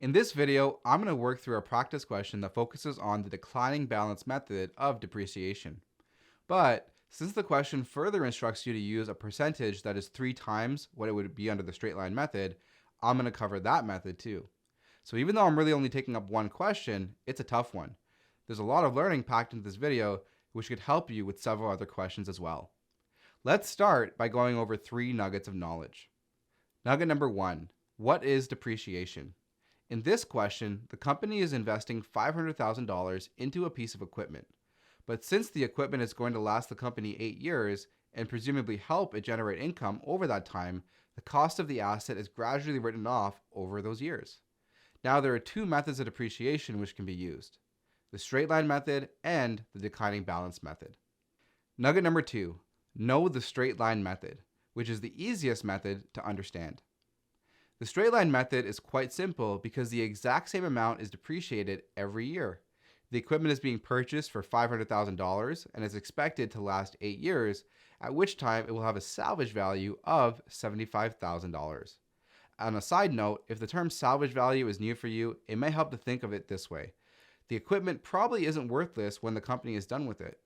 In this video, I'm going to work through a practice question that focuses on the declining balance method of depreciation. But since the question further instructs you to use a percentage that is 3 times what it would be under the straight line method, I'm going to cover that method too. So even though I'm really only taking up one question, it's a tough one. There's a lot of learning packed into this video, which could help you with several other questions as well. Let's start by going over 3 nuggets of knowledge. Nugget number 1, what is depreciation? In this question, the company is investing $500,000 into a piece of equipment. But since the equipment is going to last the company 8 years and presumably help it generate income over that time, the cost of the asset is gradually written off over those years. Now there are 2 methods of depreciation which can be used: the straight line method and the declining balance method. Nugget number 2, know the straight line method, which is the easiest method to understand. The straight line method is quite simple because the exact same amount is depreciated every year. The equipment is being purchased for $500,000 and is expected to last 8 years, at which time it will have a salvage value of $75,000. On a side note, if the term salvage value is new for you, it may help to think of it this way. The equipment probably isn't worthless when the company is done with it.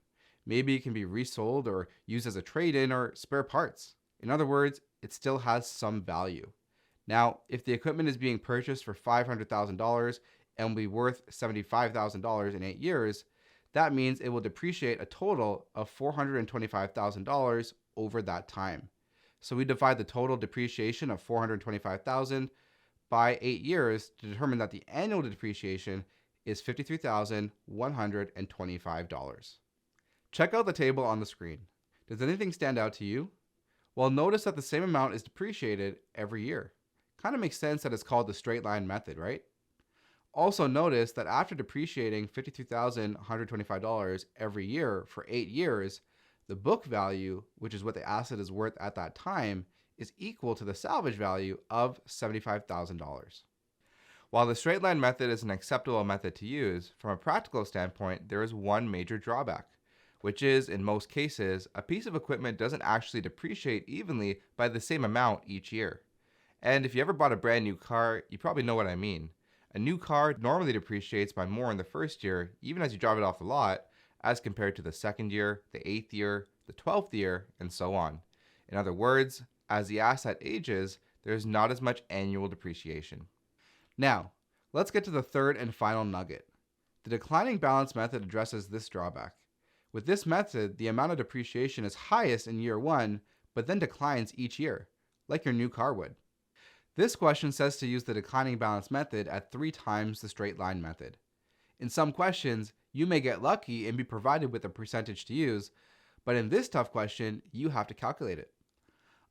Maybe it can be resold or used as a trade-in or spare parts. In other words, it still has some value. Now, if the equipment is being purchased for $500,000 and will be worth $75,000 in 8 years, that means it will depreciate a total of $425,000 over that time. So we divide the total depreciation of $425,000 by 8 years to determine that the annual depreciation is $53,125. Check out the table on the screen. Does anything stand out to you? Well, notice that the same amount is depreciated every year. Kind of makes sense that it's called the straight line method, right? Also notice that after depreciating $53,125 every year for 8 years, the book value, which is what the asset is worth at that time, is equal to the salvage value of $75,000. While the straight line method is an acceptable method to use, from a practical standpoint, there is one major drawback, which is, in most cases, a piece of equipment doesn't actually depreciate evenly by the same amount each year. And if you ever bought a brand new car, you probably know what I mean. A new car normally depreciates by more in the first year, even as you drive it off the lot, as compared to the second year, the 8th year, the 12th year, and so on. In other words, as the asset ages, there's not as much annual depreciation. Now, let's get to the third and final nugget. The declining balance method addresses this drawback. With this method, the amount of depreciation is highest in year 1, but then declines each year, like your new car would. This question says to use the declining balance method at 3 times the straight line method. In some questions, you may get lucky and be provided with a percentage to use, but in this tough question, you have to calculate it.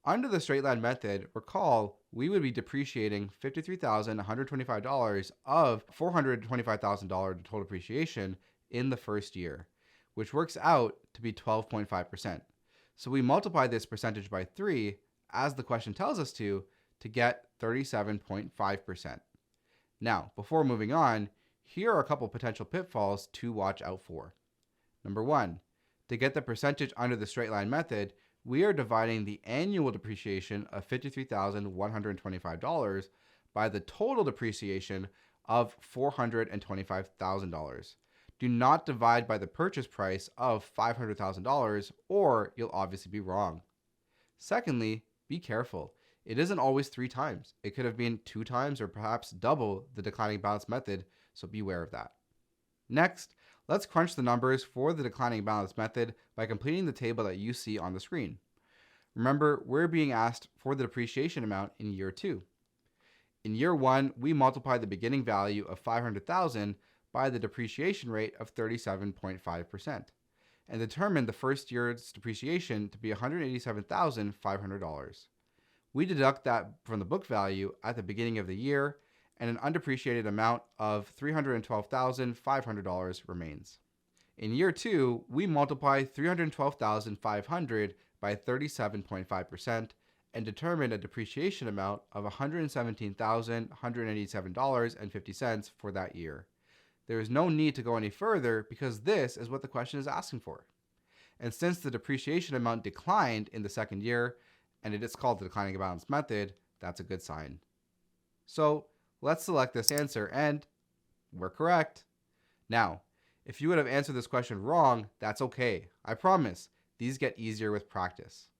Under the straight line method, recall, we would be depreciating $53,125 of $425,000 total depreciation in the first year, which works out to be 12.5%. So we multiply this percentage by 3, as the question tells us to get 37.5%. Now, before moving on, here are a couple potential pitfalls to watch out for. Number 1, to get the percentage under the straight line method, we are dividing the annual depreciation of $53,125 by the total depreciation of $425,000. Do not divide by the purchase price of $500,000 or you'll obviously be wrong. Secondly, be careful. It isn't always 3 times. It could have been 2 times or perhaps double the declining balance method, so beware of that. Next, let's crunch the numbers for the declining balance method by completing the table that you see on the screen. Remember, we're being asked for the depreciation amount in year 2. In year 1, we multiply the beginning value of $500,000 by the depreciation rate of 37.5% and determine the first year's depreciation to be $187,500. We deduct that from the book value at the beginning of the year, and an undepreciated amount of $312,500 remains. In year 2, we multiply $312,500 by 37.5% and determine a depreciation amount of $117,187.50 for that year. There is no need to go any further because this is what the question is asking for. And since the depreciation amount declined in the second year, and it is called the declining balance method, that's a good sign. So Let's select this answer, and we're correct. Now, if you would have answered this question wrong, that's okay. I promise, these get easier with practice.